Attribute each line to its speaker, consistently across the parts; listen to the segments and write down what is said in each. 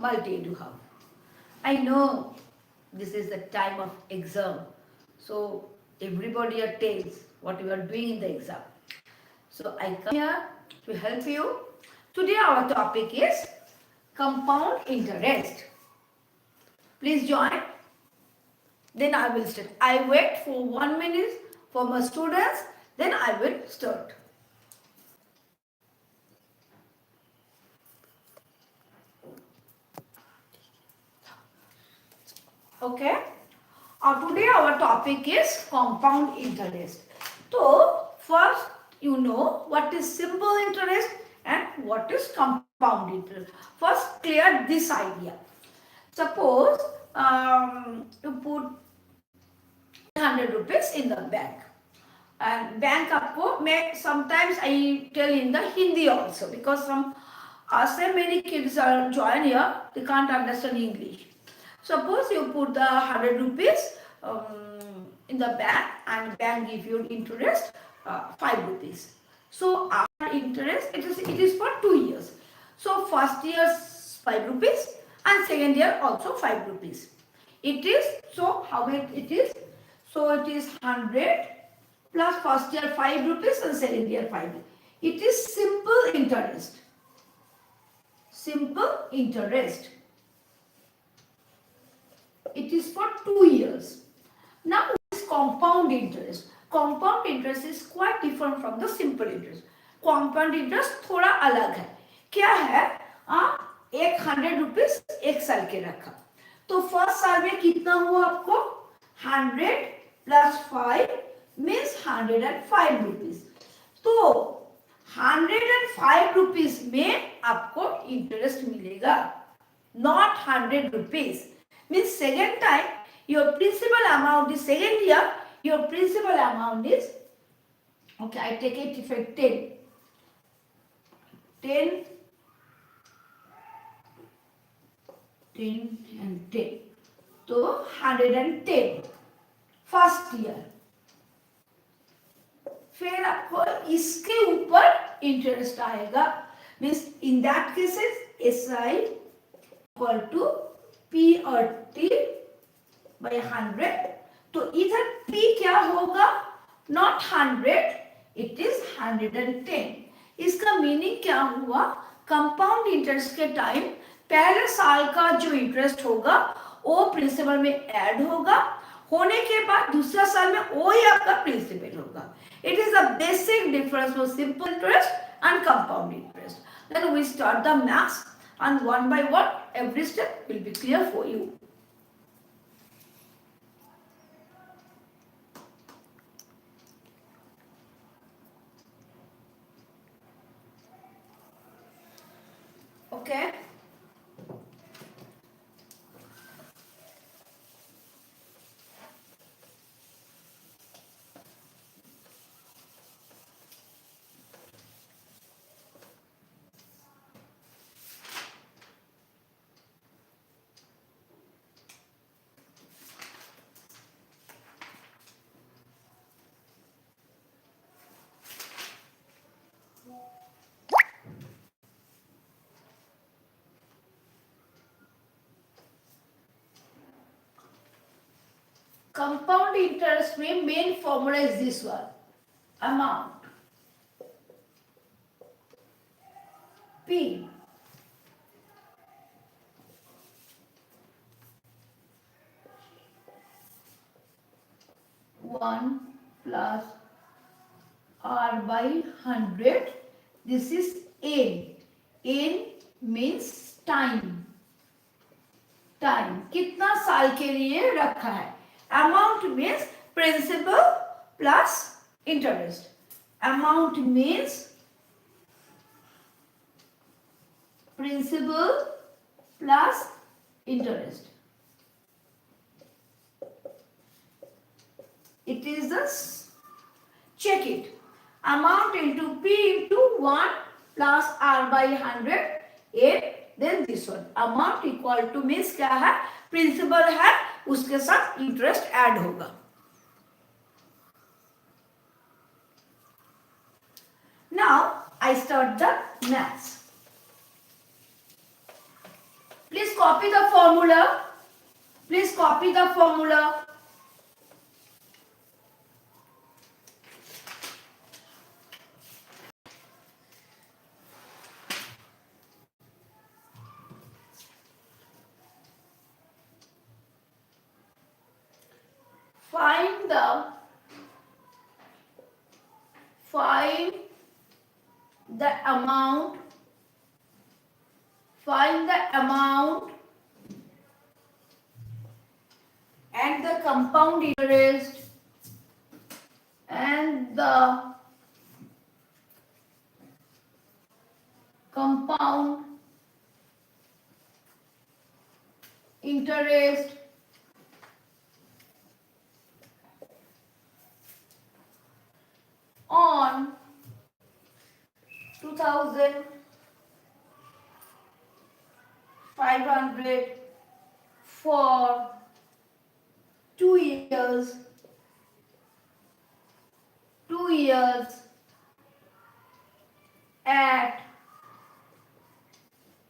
Speaker 1: multi into half. I know this is the time of exam, so everybody tells what you are doing in the exam. So I come here to help you. Today our topic is compound interest. Please join. Then I will start. I wait for 1 minute for my students. Then I will start. Okay. Today our topic is compound interest. So first you know what is simple interest and what is compound interest. First clear this idea. Suppose you put 100 rupees in the bank. And bank आपको मैं sometimes I tell in the Hindi also because some so many kids are join here, they can't understand English. Suppose you put the 100 rupees in the bank and bank give you interest 5 rupees. So our interest it is for 2 years. So first year 5 rupees and second year also 5 rupees. It is so how it is? So it is 100 plus first year 5 rupees and second year 5 rupees. It is simple interest. Simple interest. It is for 2 years. Now what is compound interest? Compound interest is quite different from the simple interest. Compound interest थोड़ा अलग है. क्या है? 100 rupees 1 साल के रखा. तो first साल में कितना हुआ आपको? 100 plus 5 means 105 rupees. तो 105 rupees में आपको इंटरेस्ट मिलेगा. Not 100 rupees. Means second time your principal amount is second year your principal amount is okay I take it effect 10 and 10 तो 110 फर्स्ट ईयर. फिर आपको इसके ऊपर इंटरेस्ट आएगा. Means in that cases SI equal to P और T by 100. तो इधर P क्या होगा? Not 100, it is 110. इसका मीनिंग क्या हुआ? कंपाउंड इंटरेस्ट के टाइम पहले साल का जो इंटरेस्ट होगा वो प्रिंसिपल में ऐड होगा. होने के बाद दूसरा साल में वो ही आपका प्रिंसिपल होगा. It is a basic difference for simple interest and compound interest. Then we start the maths and one by one every step will be clear for you. Okay. Compound interest में main formula is this one. Amount P one plus R by 100. This is N. N means time. Time कितना साल के लिए रखा है. Amount means principal plus interest. Amount means principal plus interest. It is this. Check it. Amount into P into 1 plus R by 100 8. Then this one. Amount equal to means क्या है? Principal है उसके साथ इंटरेस्ट ऐड होगा. Now I start the maths. Please copy the formula. Please copy the formula. Find the amount and the compound interest and the compound interest on 2,500 for 2 years at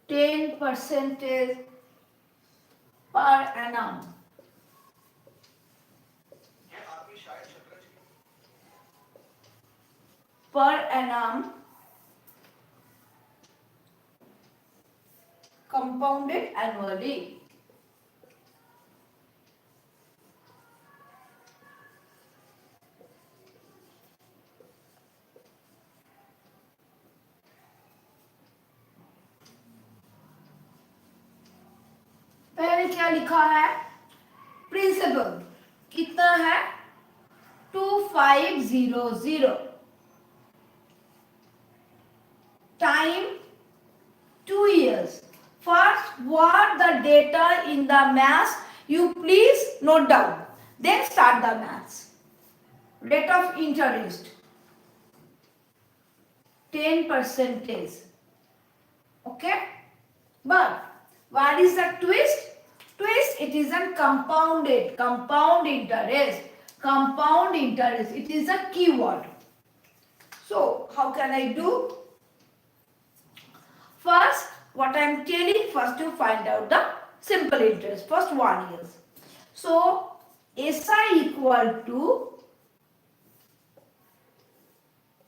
Speaker 1: 10% per annum. Compounded annually. पहले क्या लिखा है? Principal कितना है? 2500 time 2 years. First, what the data in the maths, you please note down. Then start the maths. Rate of interest 10%. Okay? But what is the twist? It is a compound interest. It is a keyword. So, how can I do? First, what I am telling, first you find out the simple interest, first 1 year. So, SI equal to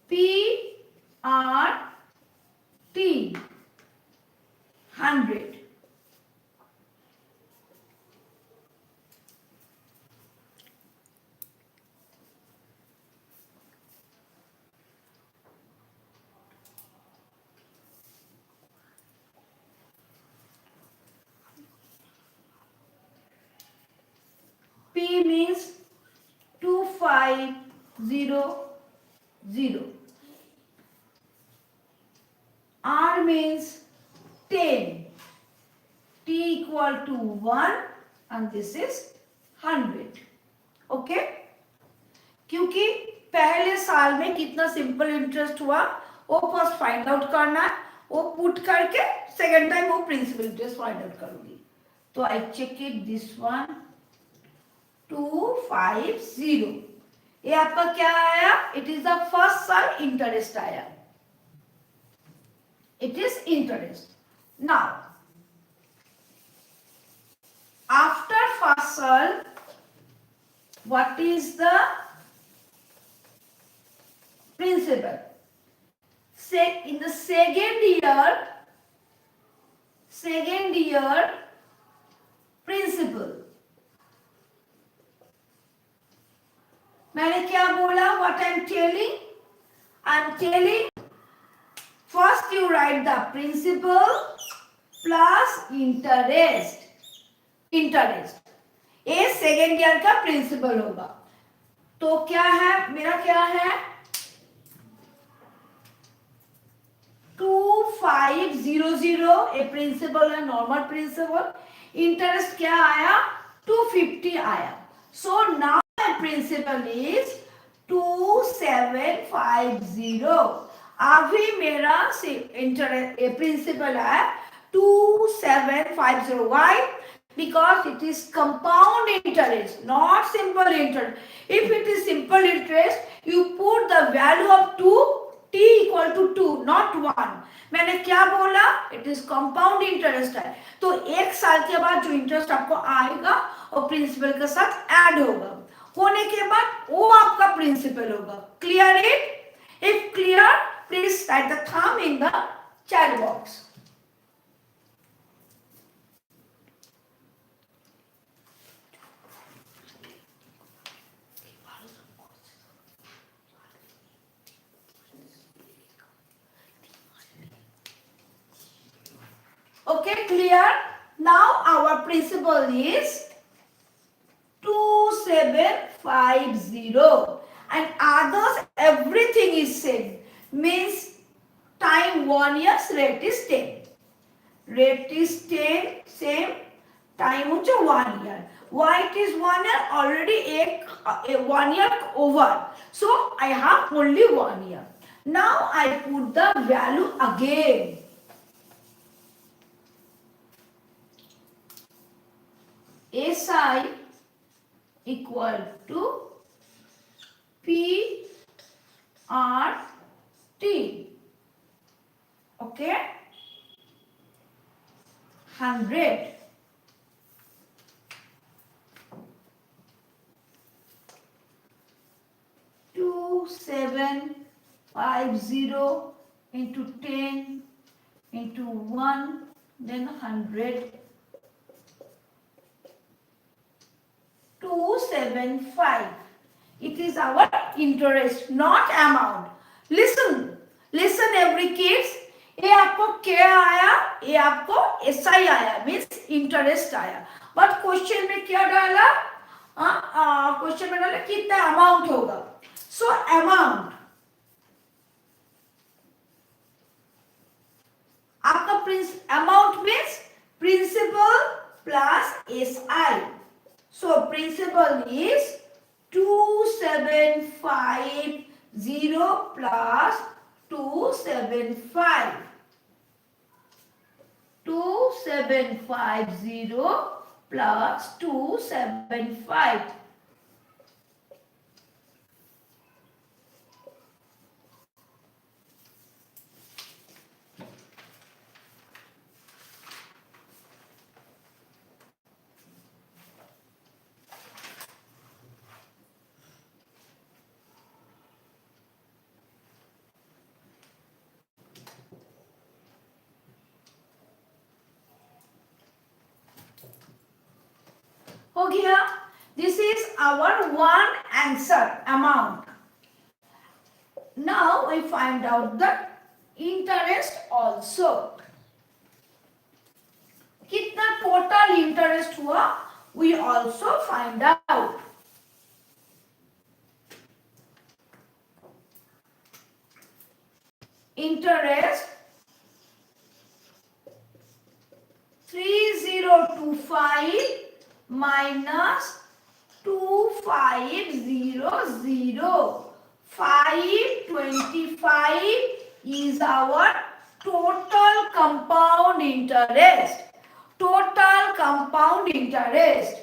Speaker 1: PRT 100. P means 2500. R means 10. T equal to 1 and this is 100. Okay? क्योंकि पहले साल में कितना simple interest हुआ वो first find out करना है, वो पुट करके सेकेंड टाइम वो प्रिंसिपल इंटरेस्ट फाइंड आउट करूंगी. तो I check it this one 250. ये आपका क्या आया? इट इज द फर्स्ट साल इंटरेस्ट आया. It is interest. Now, after first year, what is the principal? Say in the second year principal. मैंने क्या बोला? What I am telling? I am telling. First you write the principal plus interest. ये second year का principal होगा. तो क्या है मेरा? क्या है? 2500 ये प्रिंसिपल है, नॉर्मल प्रिंसिपल. इंटरेस्ट क्या आया? 250 आया. So now my principal is 2750. अभी मेरा प्रिंसिपल है 2750. Why? Because it is compound interest, not simple interest. If it is simple interest, you put the value of 2 t equal to 2 not 1। मैंने क्या बोला, it is compound interest है, तो 1 साल के बाद जो इंटरेस्ट आपको आएगा वो प्रिंसिपल के साथ ऐड होगा, होने के बाद वो आपका प्रिंसिपल होगा। Clear it? If clear, please right the thumb in the chat box. Okay, clear? Now our principal is 2750 and others everything is same, means time 1 year's rate is 10. Rate is 10 same, time is 1 year. Why it is 1 year? Already 1 year over, so I have only 1 year. Now I put the value again. SI equal to PRT. Okay? 100. Two, 750 into 10 into 1, then 100. 275. It is our interest, not amount. Listen every kids. ये आपको क्या आया, ये आपको SI आया, means interest आया, but question में क्या डाला, क्वेश्चन में डाला कितना अमाउंट होगा। सो अमाउंट आपका amount means principal plus SI। So principal is 2750 plus 275. 2750 plus 275. हो गया, this is our one answer amount. Now we find out the interest also. कितना total interest हुआ we also find out. Interest 3025 minus 2500. 525 is our total compound interest. Total compound interest.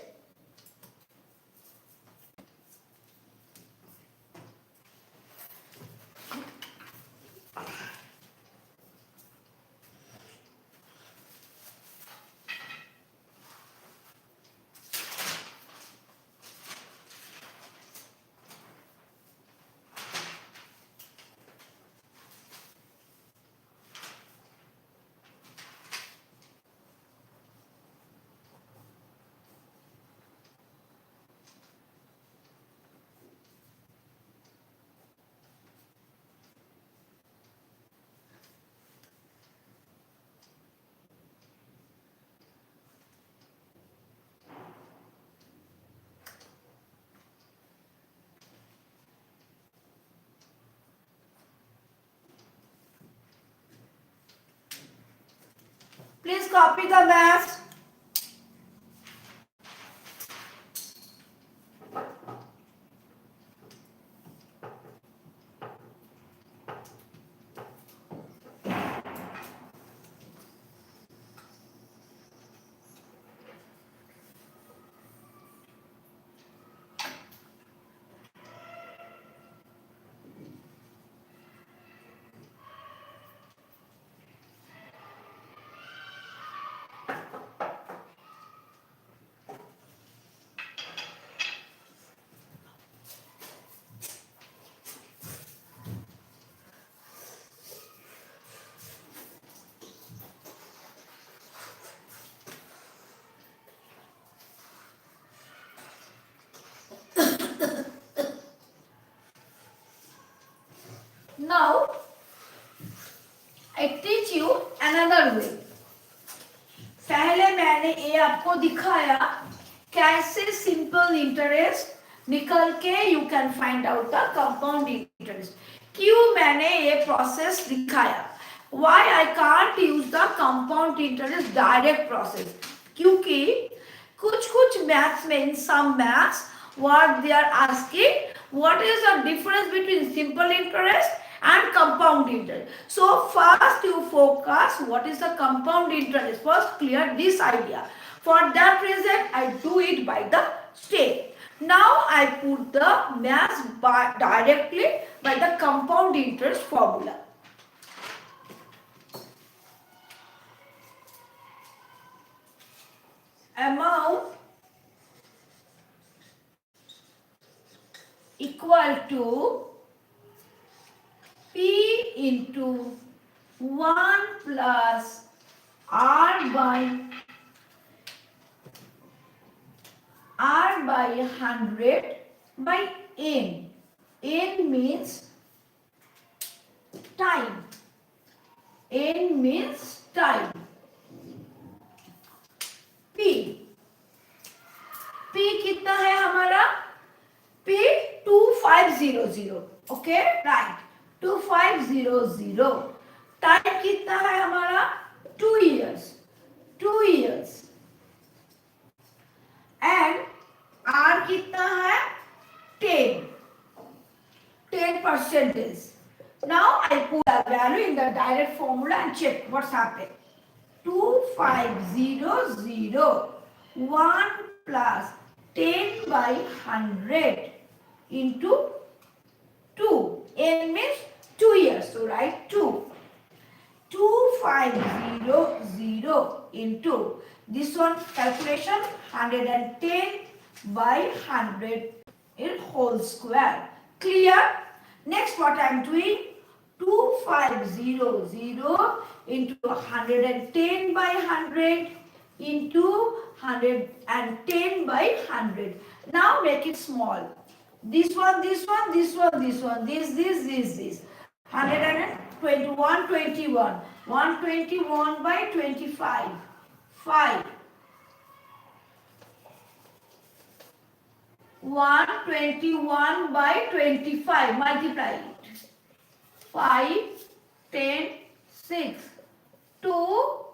Speaker 1: Please copy the maths. another way. पहले मैंने ये आपको दिखाया कैसे simple interest निकल के you can find out the compound interest. क्यों मैंने ये प्रोसेस दिखाया? Why I can't use the compound interest direct process? क्योंकि कुछ मैथ्स में, in some maths, what they are asking, what is the difference between simple interest and compound interest? So first you focus what is the compound interest. First clear this idea. For that reason I do it by the step. Now I put the maths directly by the compound interest formula. Amount equal to P into 1 plus R by 100 by N. N means time. N means time. P कितना है हमारा? P 2500. Okay right, 2500. Time कितना है हमारा? 2 years. 2 years. And R कितना है? 10 percentage. Now I put the value in the direct formula and check what's happened. 2500 1 plus 10 by 100 into 2. N means 2 years. So write 2. 2500 into this one calculation 110 by 100 in whole square. Clear? Next what I am doing, 2500 into 110 by 100 into 110 by 100. Now make it small. This one, this one, this one, this one, this. 121, 121 by 25. 5. 121 by 25. Multiply it. 5, 10, 6, 2,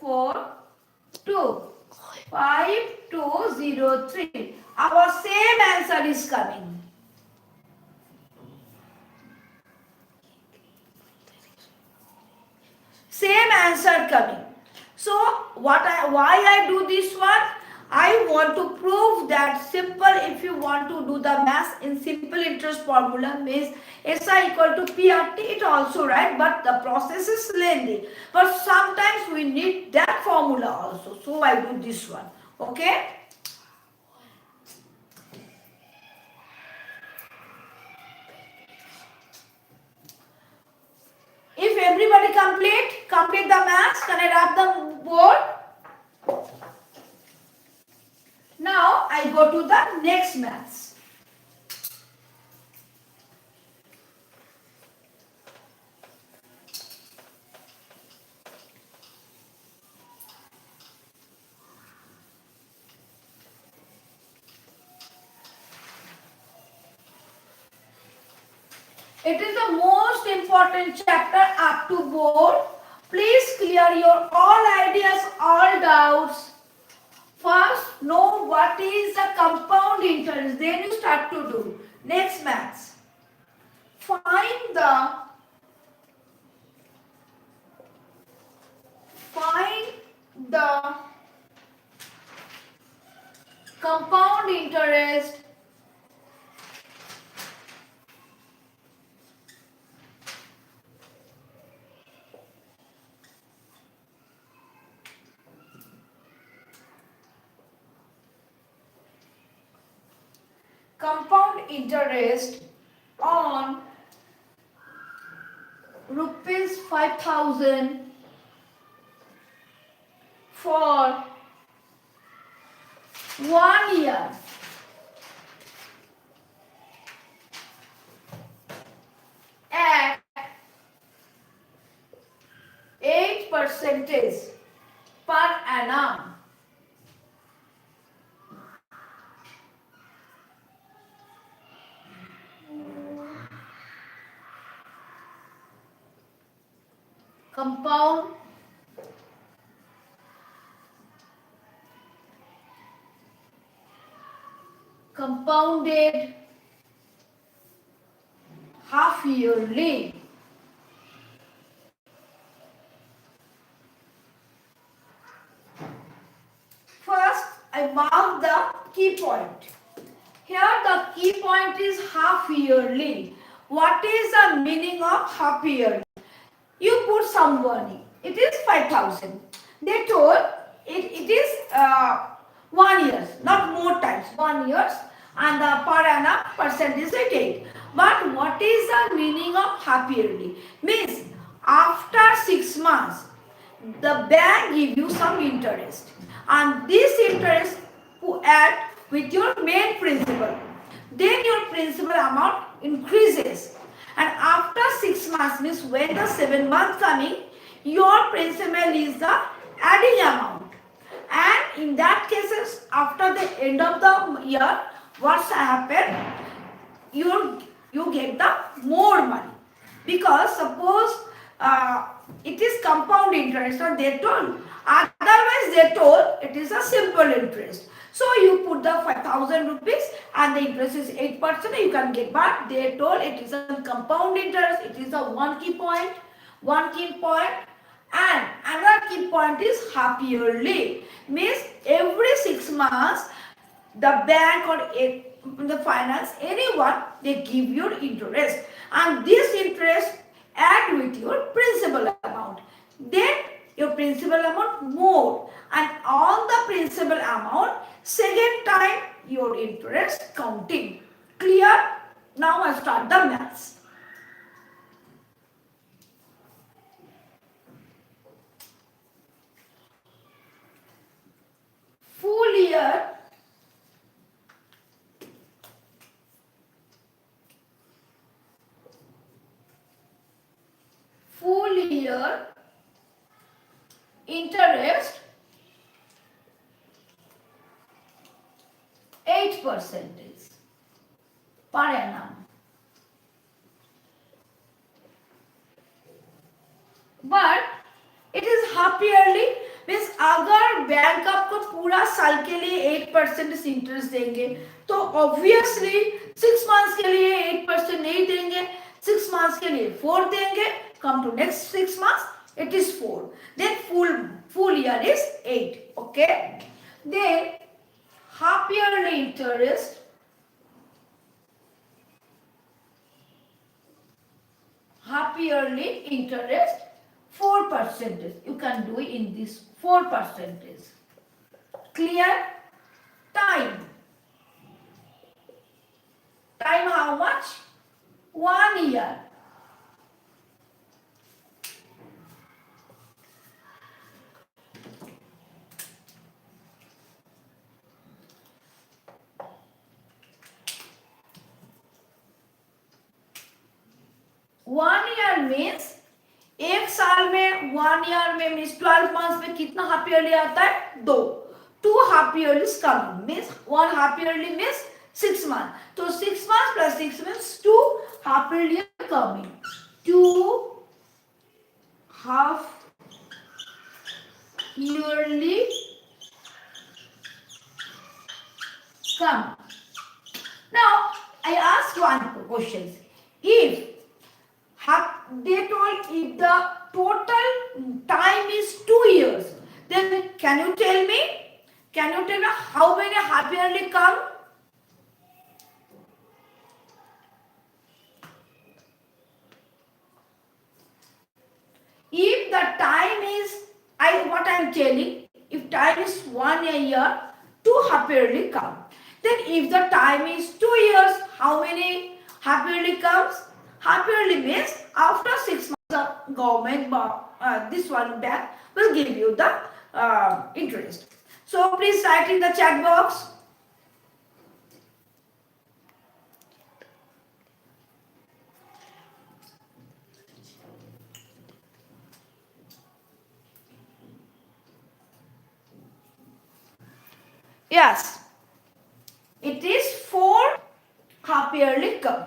Speaker 1: 4, 2. 5203. Our same answer is coming. Same answer coming. So why I do this one? I want to prove that simple, if you want to do the math in simple interest formula means SI equal to PRT, it also right, but the process is lengthy. But sometimes we need that formula also. So I do this one. Okay? If everybody complete the maths, can I wrap the board? Now I go to the next maths. It is the most important chapter up to board. Please clear your all ideas, all doubts. First, know what is the compound interest. Then you start to do. Next maths. Find the compound interest on rupees 5,000 for 1 year. At 8% compound compounded half yearly. First, I mark the key point. Here the key point is half yearly. What is the meaning of half yearly? You put some money. It is 5,000. They told it is 1 year, not more times, 1 year, and the per annum percent is at 8. But what is the meaning of half yearly? Means after 6 months, the bank give you some interest, and this interest you add with your main principal. Then your principal amount increases, and after 6 months, means when the 7 months coming, your principal is the adding amount. And in that cases, after the end of the year, what's happen? You get the more money, because suppose it is compound interest, or they told, otherwise they told it is a simple interest. So you put the 5,000 rupees and the interest is 8%, you can get, but they told it is a compound interest. It is a one key point, and another key point is half yearly. Means every 6 months, the bank or the finance, anyone, they give you interest, and this interest add with your principal amount. Then your principal amount more, and on the principal amount, second time your interest counting. Clear? Now I start the maths. Full year interest 8% per annum. But it is half yearly, means अगर bank आपको पूरा साल के लिए 8% interest देंगे, तो obviously 6 months के लिए 8% नहीं देंगे, 6 मंथ्स के लिए 4 देंगे. Come to next 6 months, it is 4. Then full year is 8. Okay. Then half yearly interest, half yearly interest 4%. You can do it in this 4%. Clear? Time. Time how much? 1 year. Means एक साल में 1 year में means 12 months में कितना half yearly आता है? 2 half yearly coming means 1 half yearly means 6 month. तो 6 months plus 6 means 2 half yearly coming. 2 half yearly come. Now I ask one question. If they told if the total time is 2 years, then can you tell me how many half yearly come? If the time is, what I am telling, if time is 1 year, 2 half yearly come. Then if the time is 2 years, how many half yearly comes? Half yearly means after 6 months, the government, this one bank will give you the interest. So please write in the chat box. Yes, it is 4 half yearly come.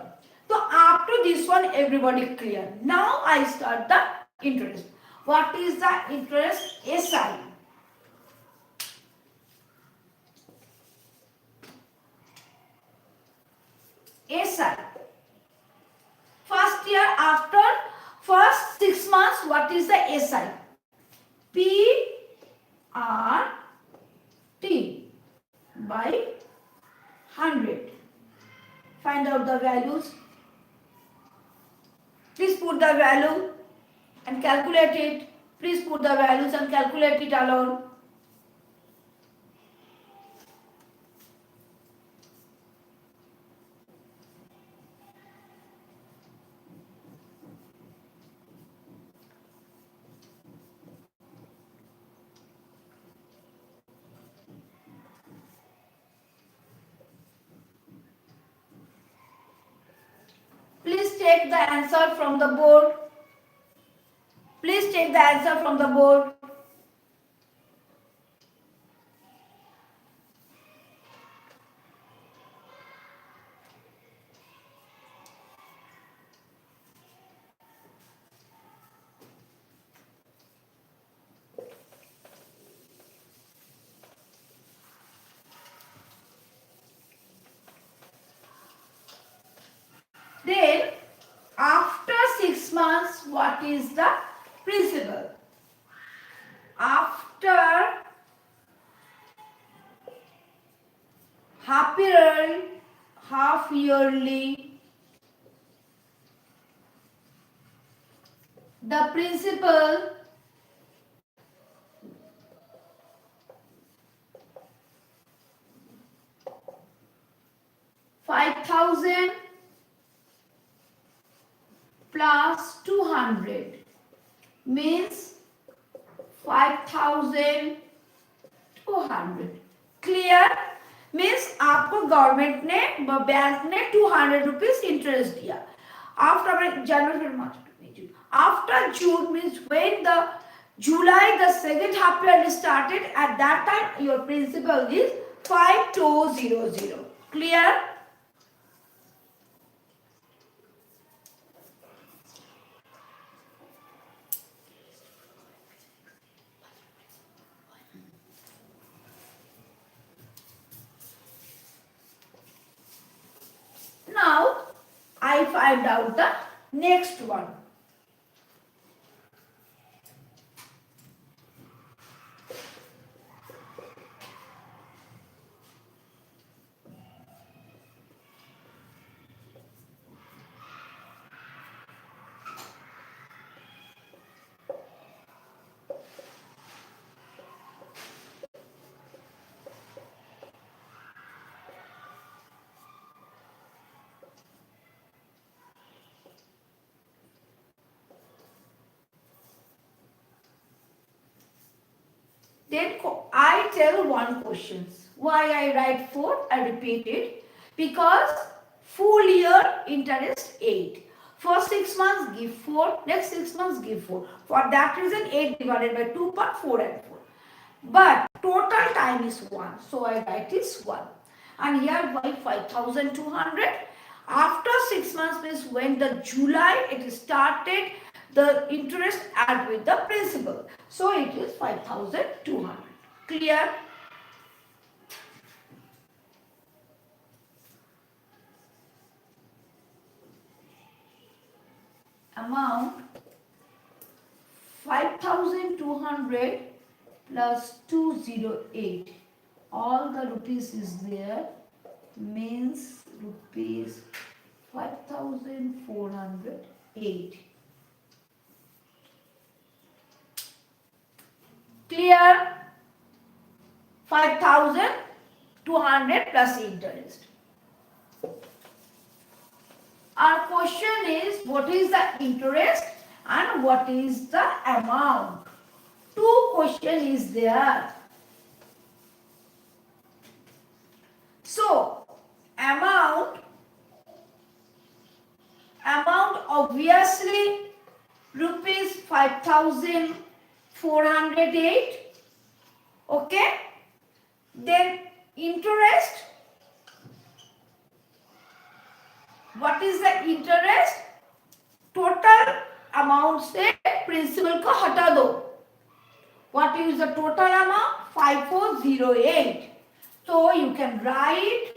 Speaker 1: So after this one, everybody clear. Now I start the interest. what is the interest SI? SI. First year after first 6 months, what is the SI? P R T by 100. Find out the values. Please put the value and calculate it. Please put the values and calculate it alone. Please take the answer from the board. Please take the answer from the board. Then, after 6 months, what is the principal? After half yearly, the principal $5,000 plus 200 means 5,200. Clear? Means आपको government ने bank ने 200 rupees interest दिया. After January, March, June. After June means when the July, the second half year is started, at that time your principal is 5200. Clear? Now I find out the next one. Then I tell one questions. Why I write 4? I repeat it. Because full year interest 8. First 6 months give 4. Next 6 months give 4. For that reason 8 divided by 2 part 4 and 4. But total time is 1. So I write is 1. And here why 5,200? After 6 months means when the July it started, the interest add with the principal. So it is 5,200. Clear? Amount 5,200 plus 208. All the rupees is there, means rupees 5,408. Clear? 5,200 plus interest. Our question is what is the interest and what is the amount? Two questions is there. So amount obviously rupees 5,408. Okay. Then interest. What is the interest? Total amount से principal को हटा दो. 508. So you can write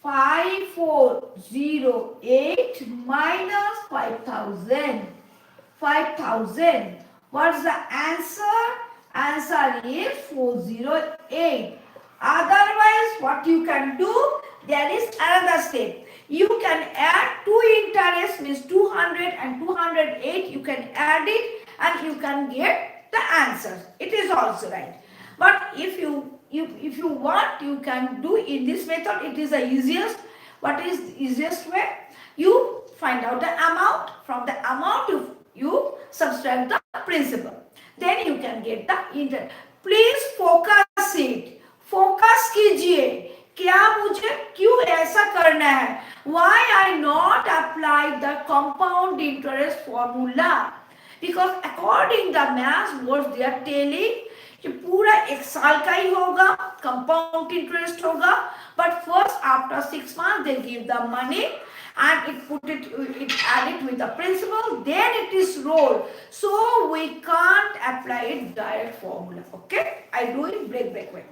Speaker 1: 5408 minus 5000. 5000. What's the answer? Answer is 408. Otherwise, what you can do, there is another step. You can add two interest, means 200 and 208. You can add it and you can get the answer. It is also right. But if you want, you can do in this method. It is the easiest. What is the easiest way? You find out the amount. From the amount you subtract the principal. Then you can get the interest. Please focus it. Focus कीजिए. क्या मुझे क्यों ऐसा करना है? Why I not apply the compound interest formula? Because according the math, what they are telling, कि पूरा एक साल का ही होगा, compound interest होगा, but first after 6 months they give the money and it add it with the principal, then it is rolled. So we can't apply it direct formula. Okay, I do it break way.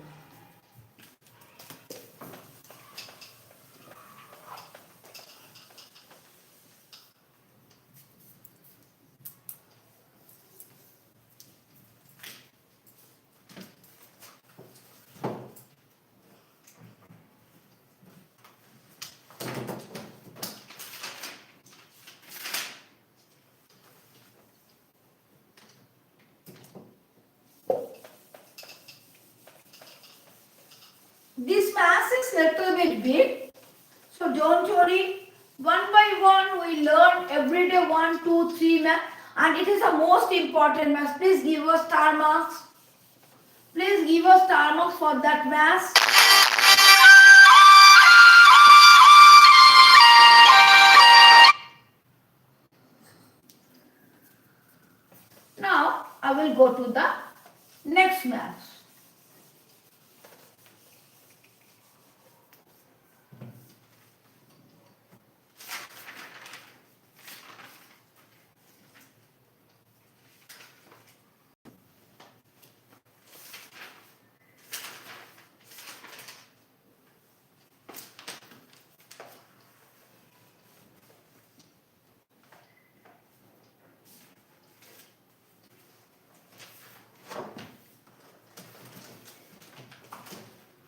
Speaker 1: This mass is little bit big, so don't worry. One by one we learn every day 1, 2, 3 math, and it is the most important math. Please give us star marks. Please give us star marks for that math. Now I will go to the next math.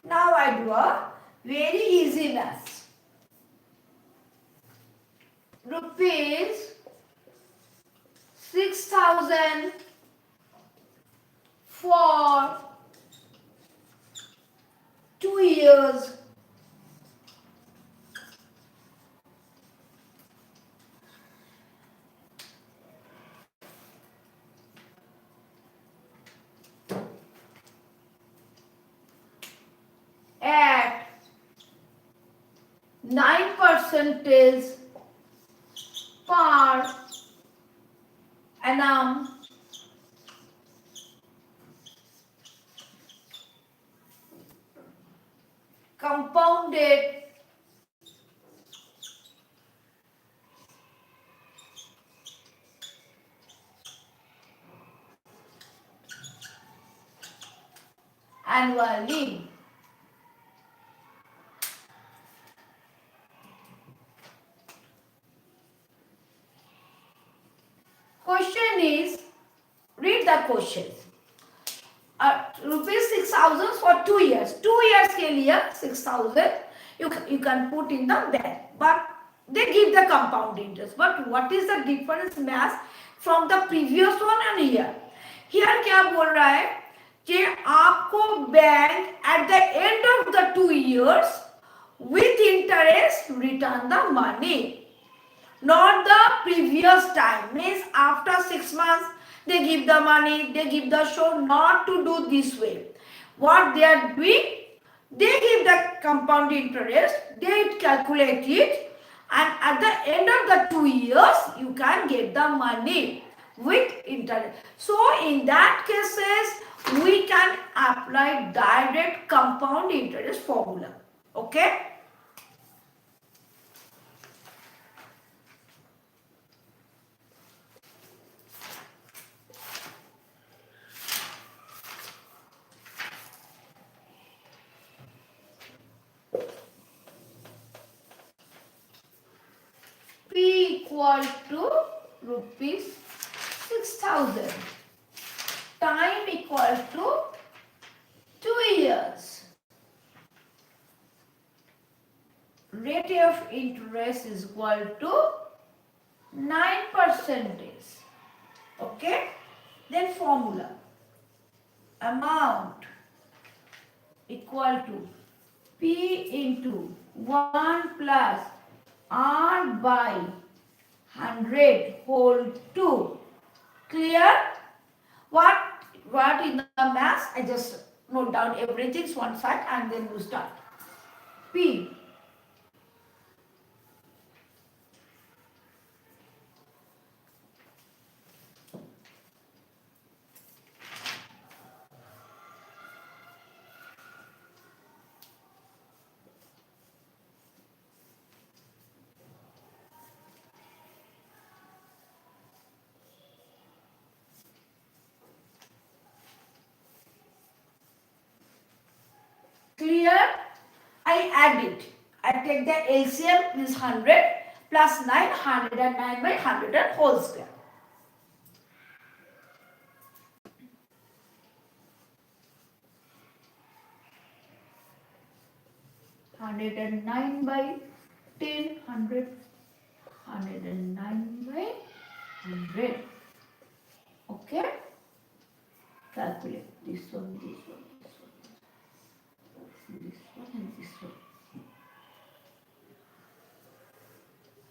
Speaker 1: Now I do a very easy math. Rupees 6,000 for 2 years. At 9% per annum, compounded annually. Question is, read the questions. Rupees 6,000 for 2 years. 2 years के लिए 6,000 you can put in the bank, but they give the compound interest. But what is the difference mass from the previous one and here? Here क्या बोल रहा है कि आपको bank at the end of the 2 years with interest return the money. Not the previous time, means after 6 months they give the money, they give the show. Not to do this way. What they are doing, they give the compound interest, they calculate it, and at the end of the 2 years you can get the money with interest. So in that cases we can apply direct compound interest formula. Okay. equal to rupees 6,000. Time equal to 2 years. Rate of interest is equal to 9%. Okay? Then formula. Amount equal to P into 1 plus R by 100 whole 2. Clear? What in the maths? I just note down everything one side and then you start. P. Clear? I add it. I take the LCM is 100 plus 9, 109 by 100 whole square. Hundred and nine by 10, 109 by 100. Okay? Calculate this one, this one, this one, and this one.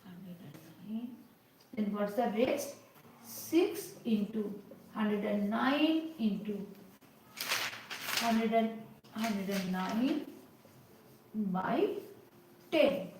Speaker 1: 109. Then what's the rest? 6 into 109 into 109 by 10.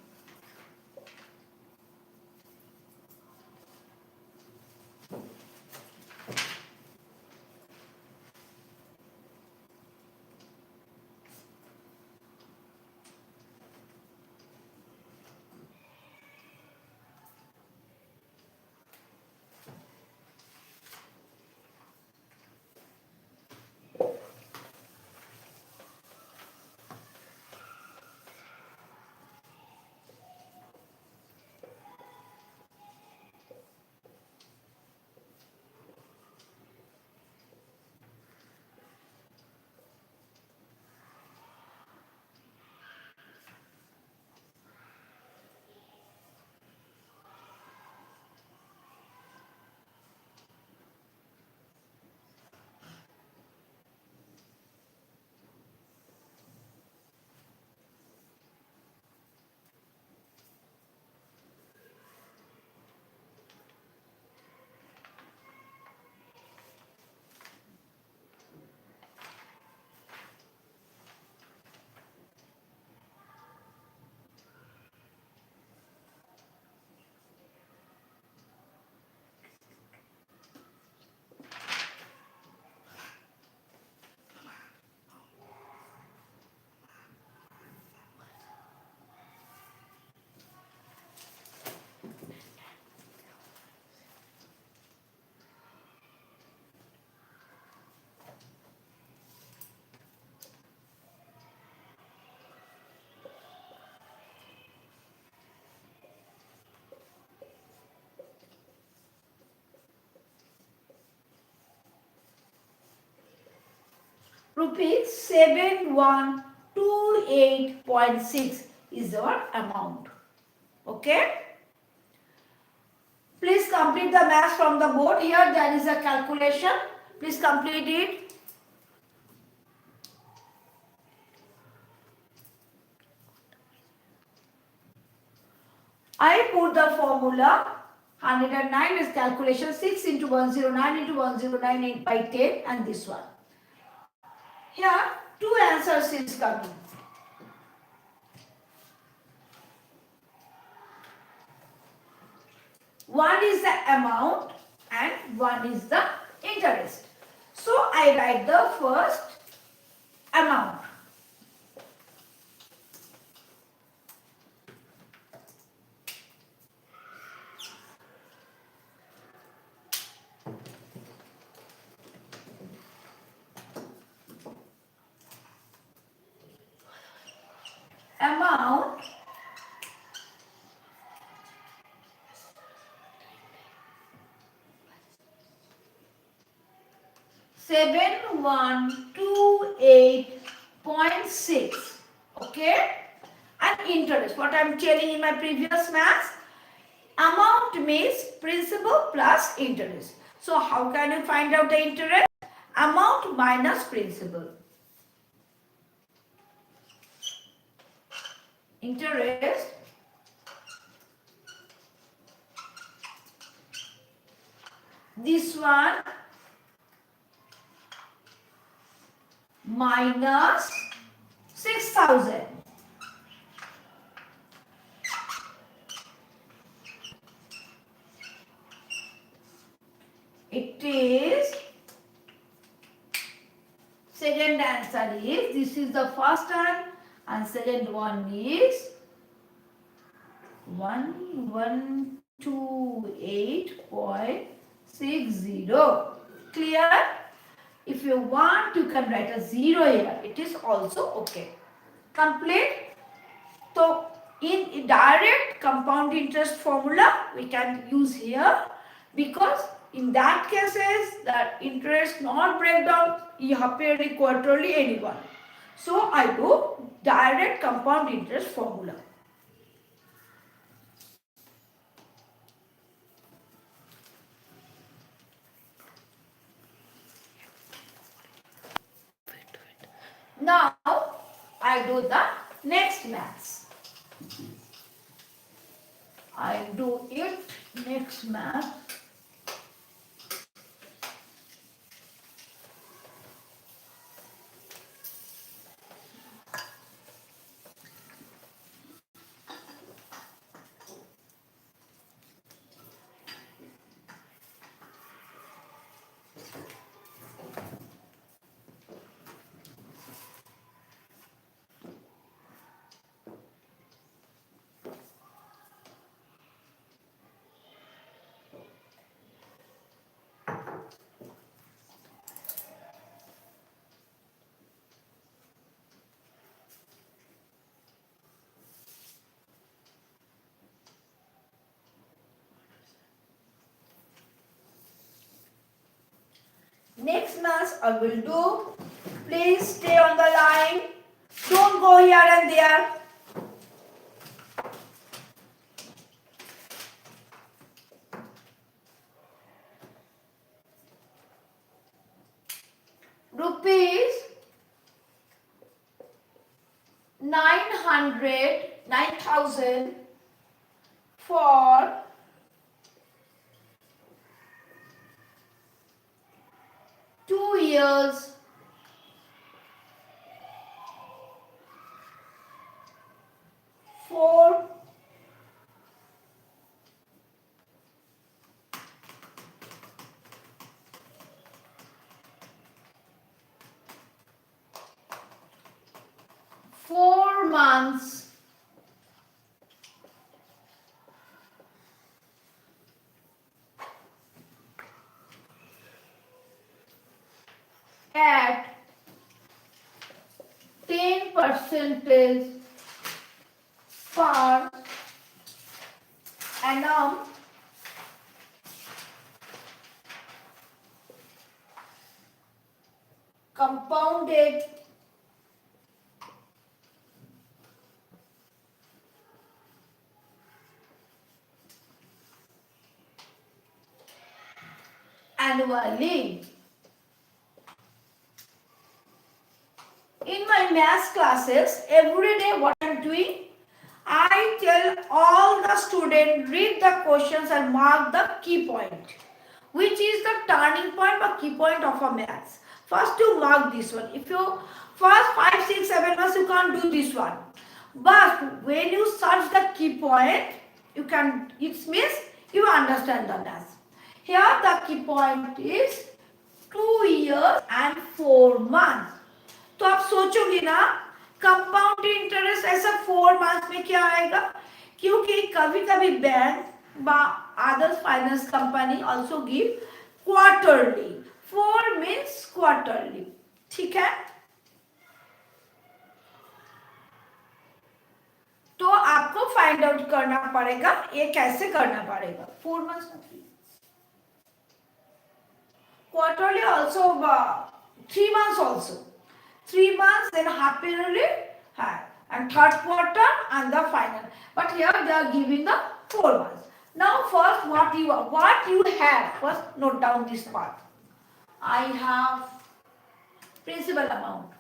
Speaker 1: Rupees 7128.6 is our amount. Okay? Please complete the maths from the board. Here there is a calculation. Please complete it. I put the formula. 109 is calculation 6 into 109 into 109 by 10 and this one. Here, two answers is coming. One is the amount and one is the interest. So, I write the first amount. Amount 1128.6. Okay, and interest, what I am telling in my previous maths, amount means principal plus interest. So how can you find out the interest? Amount minus principal. Interest this one minus 6,000. It is, second answer is, this is the first one and second one is 1128.60. Clear? If you want, you can write a 0 here. It is also okay. Complete? So, in direct compound interest formula, we can use here because in that cases, the interest not breakdown, यहाँ पे quarterly anyone. So, I do direct compound interest formula. Now, I do the next maths. I do it next math. Next maths I will do. Please stay on the line. Don't go here and there. Rupees 9,000 for 2 years for 4 months at 10% per annum compounded annually. In my maths classes, every day what I am doing, I tell all the students read the questions and mark the key point, which is the turning point or key point of a maths. First you mark this one. If you first 5, 6, 7 months you can't do this one. But when you search the key point, you can, it means you understand the maths. Here the key point is 2 years and 4 months. तो आप सोचोगे ना compound interest ऐसा 4 months में क्या आएगा, क्योंकि कभी कभी बैंक बा other finance company also give quarterly. 4 means quarterly. ठीक है, तो आपको फाइंड आउट करना पड़ेगा ये कैसे करना पड़ेगा. 4 months quarterly also 3 months also. 3 months, then half yearly, and third quarter and the final. But here they are giving the 4 months. Now first what you have, first note down this part. I have principal amount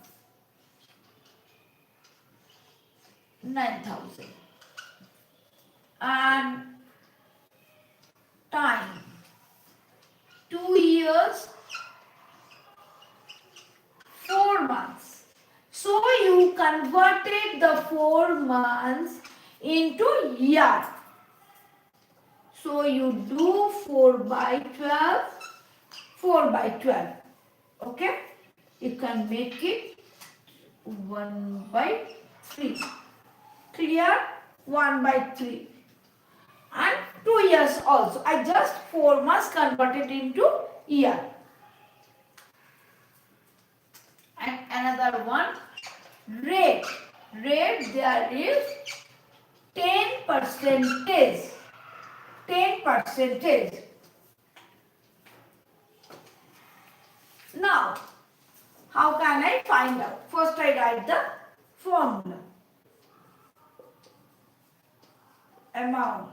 Speaker 1: 9,000 and time 2 years 4 months. So you converted the 4 months into year. So you do 4 by 12, 4 by 12. Okay? You can make it 1 by 3. Clear? 1 by 3. And 2 years also. I just 4 months converted into year. And another one, rate. Rate there is 10 percentage. 10 percentage. Now, how can I find out? First I write the formula. Amount.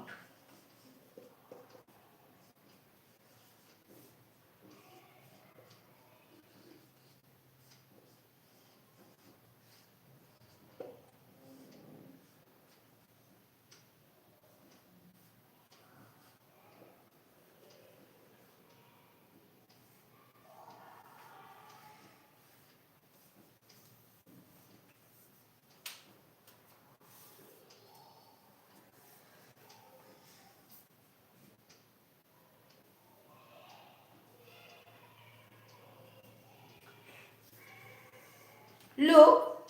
Speaker 1: Look,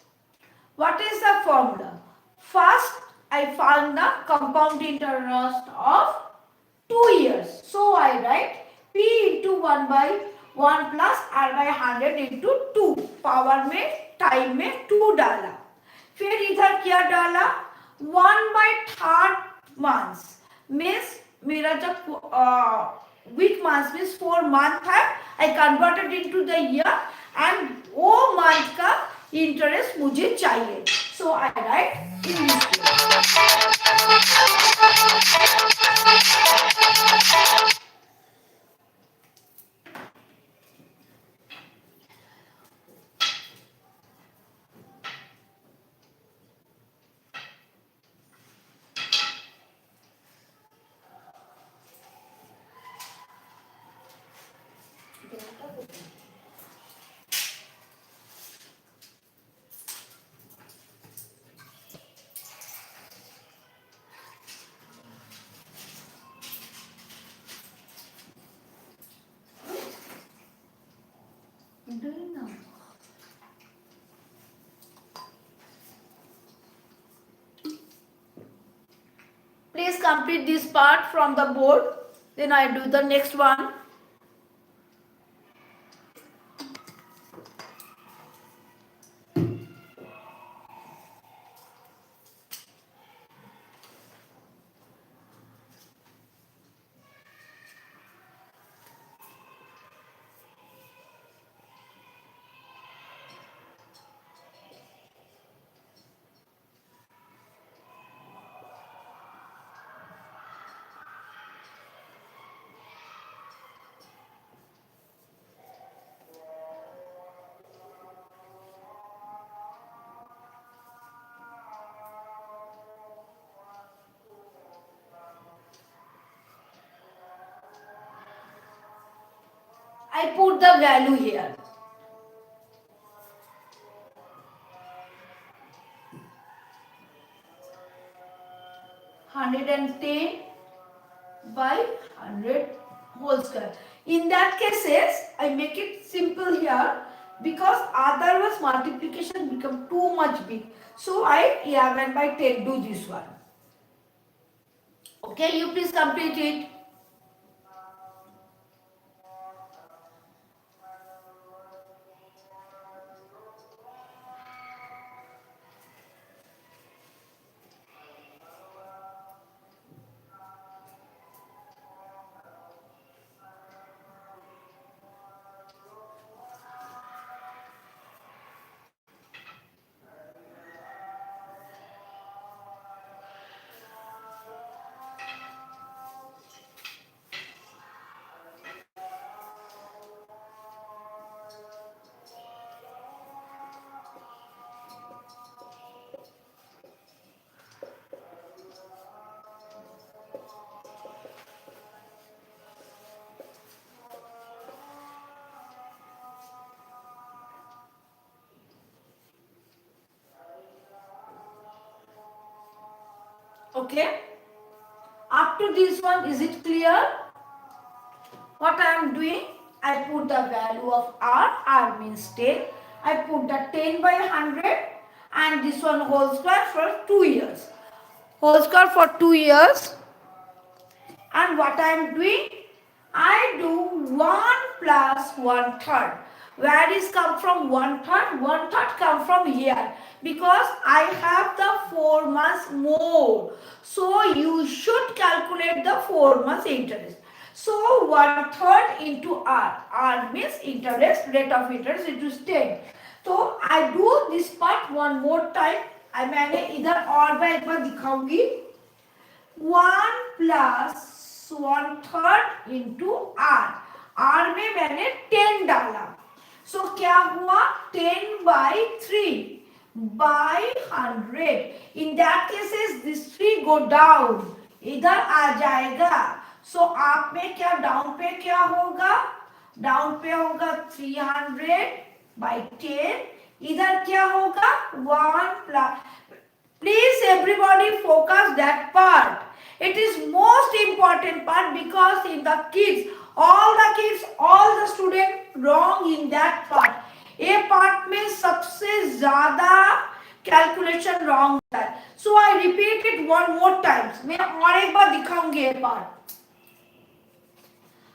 Speaker 1: what is the formula? First, I found the compound interest of 2 years. So I write P into 1 by 1 plus R by 100 into 2. Power में time में 2 डाला. फिर इधर क्या डाला? 1 by 3rd months. Means मेरा जब week months means 4 month है. I converted into the year and वो month का interest मुझे चाहिए. So I write in this way. Please complete this part from the board. Then I do the next one. I put the value here. 110 by 100 whole square. In that cases, I make it simple here because otherwise multiplication become too much big. So I 11 by 10 do this one. Okay, you please complete it. Okay. Up to this one, is it clear? What I am doing? I put the value of R means 10. I put the 10 by 100 and this one whole square for 2 years. Whole square for 2 years. And what I am doing? I do 1 plus 1/3. Where is come from 1/3? 1/3 come from here. Because I have the 4 months more. So you should calculate the 4 months interest. So 1/3 into R. R means interest, rate of interest into 10. So I do this part one more time. मैंने इधर और बार एक बार दिखाऊंगी. 1 plus 1/3 into R. R में मैंने 10 डाला. So क्या हुआ? 10 by 3 by 100. In that cases this 3 go down. इधर आ जाएगा. So आप में क्या डाउन पे क्या होगा? डाउन पे होगा 300 by 10. इधर क्या होगा? 1 plus. Please everybody focus that part. It is most important part because in the kids, all the students wrong in that part. ये part में सबसे ज़्यादा calculation wrong है. So I repeat it one more time. मैं और एक बार दिखाऊंगी ये part.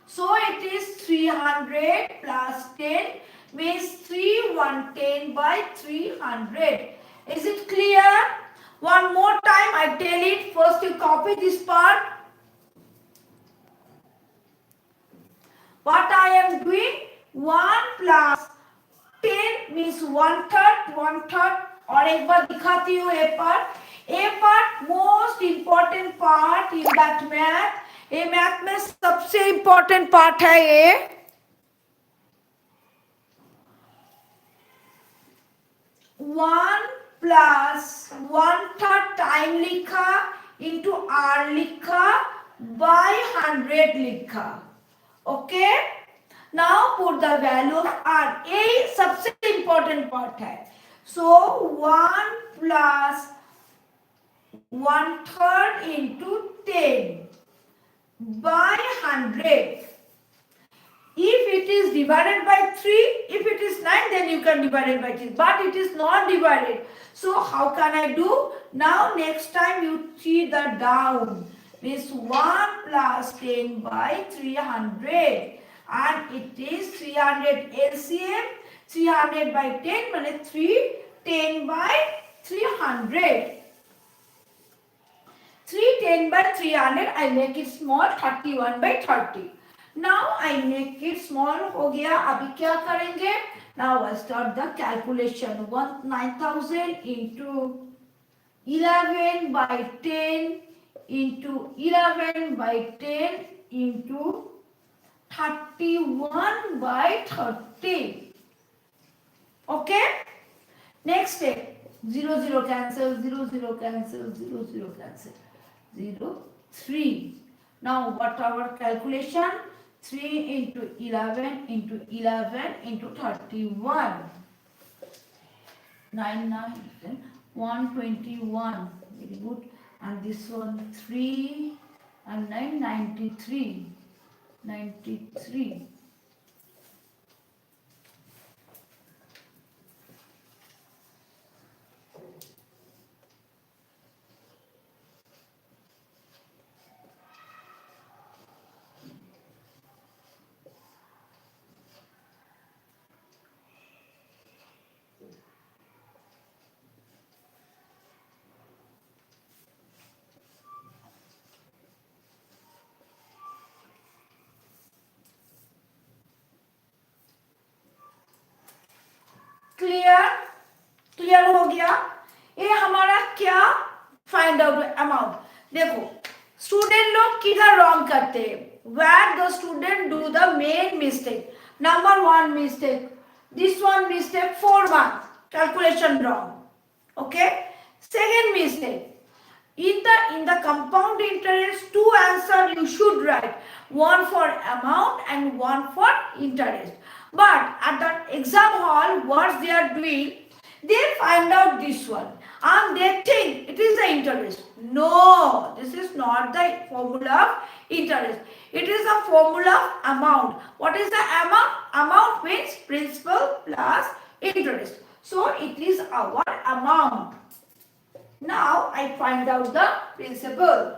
Speaker 1: So it is 300 plus 10 means 110 by 300. Is it clear? One more time I tell it. First you copy this part. What I am doing? 1 plus 10 means 1/3. और एक बार दिखाती हूँ ये part. ये part most important part in that math. ये math में सबसे important part है ये. 1 plus 1/3 टाइम लिखा into R लिखा by 100 लिखा. Okay? Now put the value of R. ये सबसे important part है. So 1 plus 1/3 into 10 by 100. If it is divided by 3, if it is 9, then you can divide it by 3. But it is not divided. So how can I do? Now next time you see the down. Means 1 plus 10 by 300. And it is 300 LCM. 300 by 10 means 10 by 300. 10 by 300, I make it small, 31 by 30. Now I make it small हो गया. अभी क्या करेंगे? Now I start the calculation. 9,000 into 11 by 10 into 11 by 10 into 31 by 30. Okay? Next step. 0, 0 cancel, 0, 0 cancel, 0, 0 cancel. 0, 3. Now what our calculation? 3 into 11 into 11 into 31. 9, 9, 121. Very good. And this one 3 and 9, 93. 93. Clear हो गया. ये हमारा क्या find out amount. देखो student लोग किधर wrong करते हैं. where the student do the main mistake. Number 1 mistake, this one mistake 4 months calculation wrong. Okay. Second mistake, in the compound interest 2 answer you should write, one for amount and one for interest. But at the exam hall, what they are doing, They find out this one and they think it is the interest. No, this is not the formula of interest. It is the formula of amount. What is the amount? Amount means principal plus interest. So it is our amount. Now I find out the principal.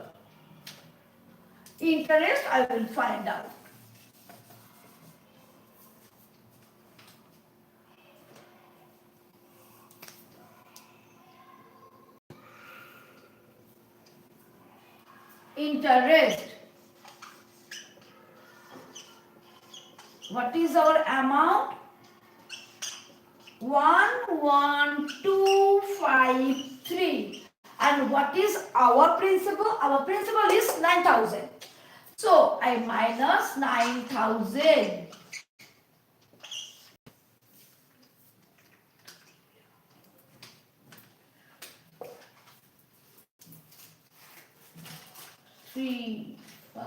Speaker 1: Interest I will find out. Interest. What is our amount? 11253. And what is our principal? Our principal is 9,000. So I minus 9,000. Three, 5,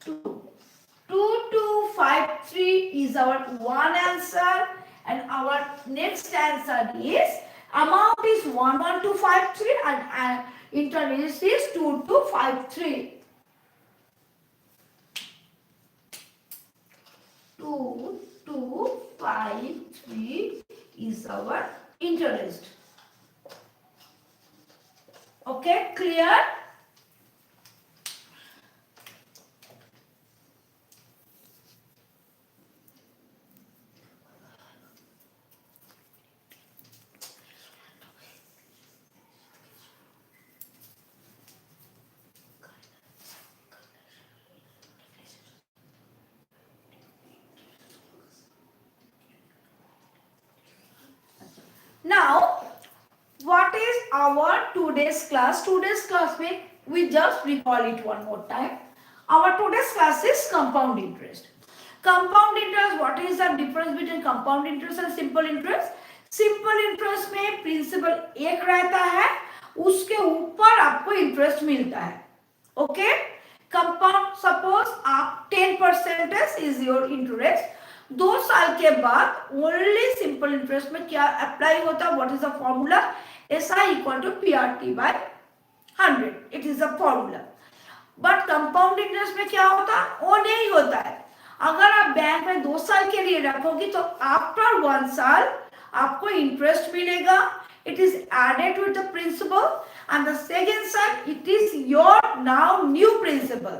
Speaker 1: 2. 2253 is our one answer, and our next answer is amount is 11253 and interest is 2253. 2253 is our interest. Okay, clear? Now, what is our today's class? Today's class means we just recall it one more time. Our today's class is compound interest. Compound interest, what is the difference between compound interest and simple interest? Simple interest में principal एक रहता है, उसके ऊपर आपको interest मिलता है. Okay, compound suppose आप 10% इज योर इंटरेस्ट, 2 साल के बाद ओनली सिंपल इंटरेस्ट में क्या अप्लाई होता है? What is the formula? SI equal to PRT by 100. It is the formula. But compound interest में क्या होता है? वो नहीं होता है. अगर आप बैंक में 2 साल के लिए रखोगे तो आफ्टर 1 साल आपको इंटरेस्ट मिलेगा. It is added with the principal and the second side it is your now new principal.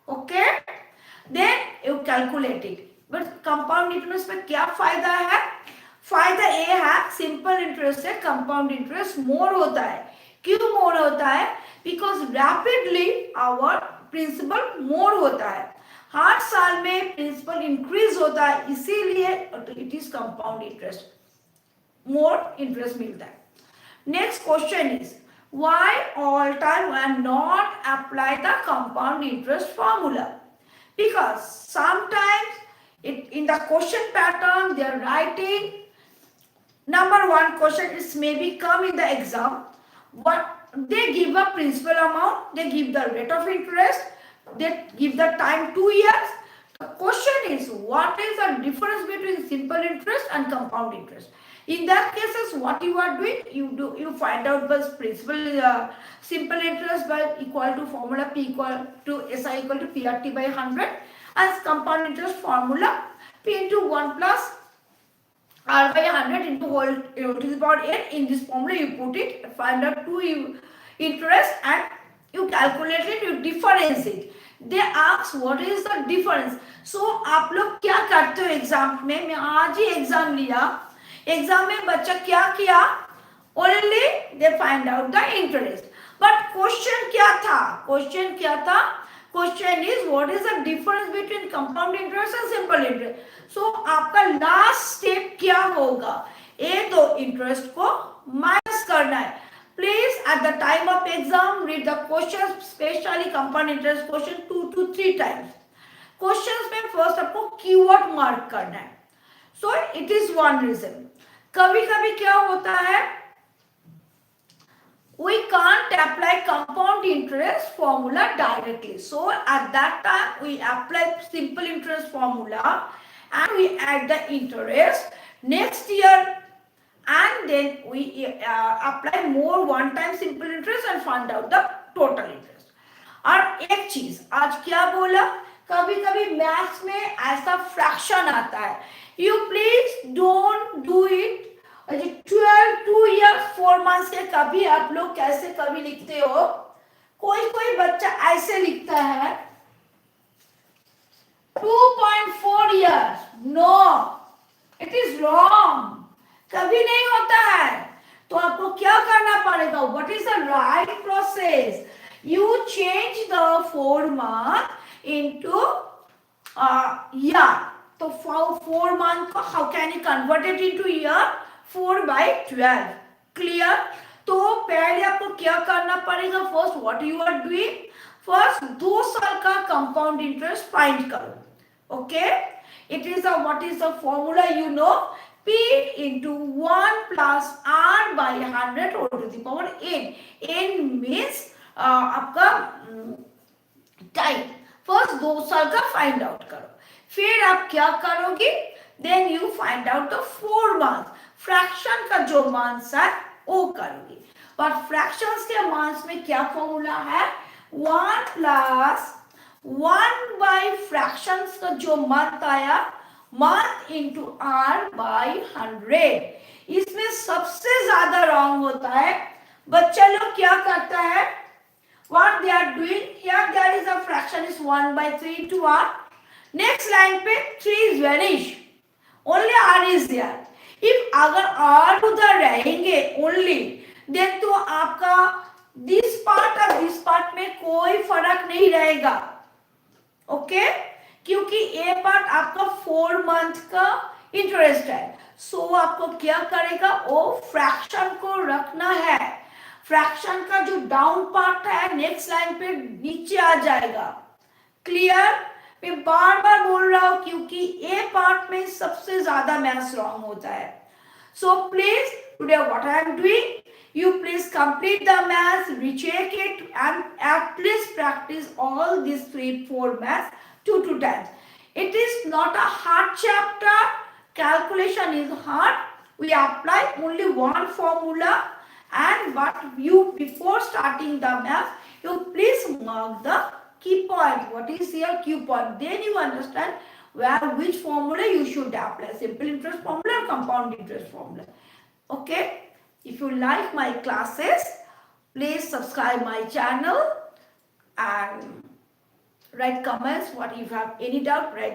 Speaker 1: Okay, then you calculate it. But compound interest में क्या फायदा है? फायदा ये है, सिंपल इंटरेस्ट से कंपाउंड इंटरेस्ट मोर होता है. क्यों मोर होता है? बिकॉज रैपिडली आवर प्रिंसिपल मोर होता है. हर साल में प्रिंसिपल इंक्रीज होता है, इसीलिए it is compound interest, more interest मिलता है. Next question is why all time we are not apply the compound interest formula? Because sometimes in the question pattern they are writing number 1 question is maybe come in the exam, but they give a principal amount, they give the rate of interest, they give the time 2 years. The question is what is the difference between simple interest and compound interest? In that cases, what you are doing, you find out the principal simple interest by equal to formula P equal to SI equal to PRT by 100, as compound interest formula P into 1 plus R by 100 into whole to the power n. In this formula you put it, find out 2 interest and you calculate it, you difference it. They ask what is the difference. So आप लोग क्या करते हो exam में? मैं आज ही exam लिया. Exam में बच्चा क्या किया? Only they find out the interest. But question क्या था? क्वेश्चन क्या था? Question is what is the difference between compound interest and simple interest. So आपका लास्ट स्टेप क्या होगा? ये दो इंटरेस्ट को माइनस करना है. Please at the time of exam read the question, specially compound interest question 2 to 3 times. Questions में first आपको कीवर्ड मार्क करना है. So it is one reason. कभी कभी क्या होता है, we can't apply compound interest formula directly, so at that time we apply simple interest formula and we add the interest. Next year we apply more one time simple interest and find out the total interest. और एक चीज आज क्या बोला, कभी कभी maths में ऐसा फ्रैक्शन आता है, you please don't do it 12 2 years 4 months के कभी आप लोग कैसे कभी लिखते हो, कोई कोई बच्चा ऐसे लिखता है 2.4 years, no it is wrong, कभी नहीं होता है। तो आपको क्या करना पड़ेगा, what is the right process, you change the 4 month into year। तो 4 month को how can you convert it into year, 4/12, clear. तो पहले आपको क्या करना पड़ेगा, first what you are doing, first 2 साल का कंपाउंड इंटरेस्ट फाइंड करो, okay. It is what is the formula, you no, P into 1 plus R by 100 all to the power n। n means आपका टाइम। फर्स्ट 2 साल का find out करो, फिर आप क्या करोगे, then you find out the 4 months, fraction का जो मंथ्स है वो करोगे। पर फ्रैक्शंस के मंथ्स में क्या फॉर्मूला है, 1 plus 1 by फ्रैक्शंस का जो मंथ आया, month into R by 100। इसमें सबसे ज्यादा रॉन्ग होता है, बच्चा लोग क्या करता है, what they are doing here, there is a fraction is 1/3 into R, next line पे 3 is vanish, only R is there। if अगर R उधर रहेंगे only, then तो आपका this part और this part में कोई फर्क नहीं रहेगा, ओके क्योंकि ए पार्ट आपका 4 month का इंटरेस्ट है। सो आपको क्या करेगा, वो फ्रैक्शन को रखना है, फ्रैक्शन का जो डाउन पार्ट है नेक्स्ट लाइन पे नीचे आ जाएगा, क्लियर। मैं बार बार बोल रहा हूं क्योंकि ए पार्ट में सबसे ज्यादा मैथ्स रॉन्ग होता है। So please today what I am doing, you please complete the maths, recheck it and at least practice all these 3-4 maths 2 times. It is not a hard chapter, calculation is hard, we apply only one formula, and but you before starting the math you please mark the key point, what is your key point, then you understand where which formula you should apply, simple interest formula or compound interest formula, okay। If you like my classes, please subscribe my channel and write comments. What if you have any doubt, write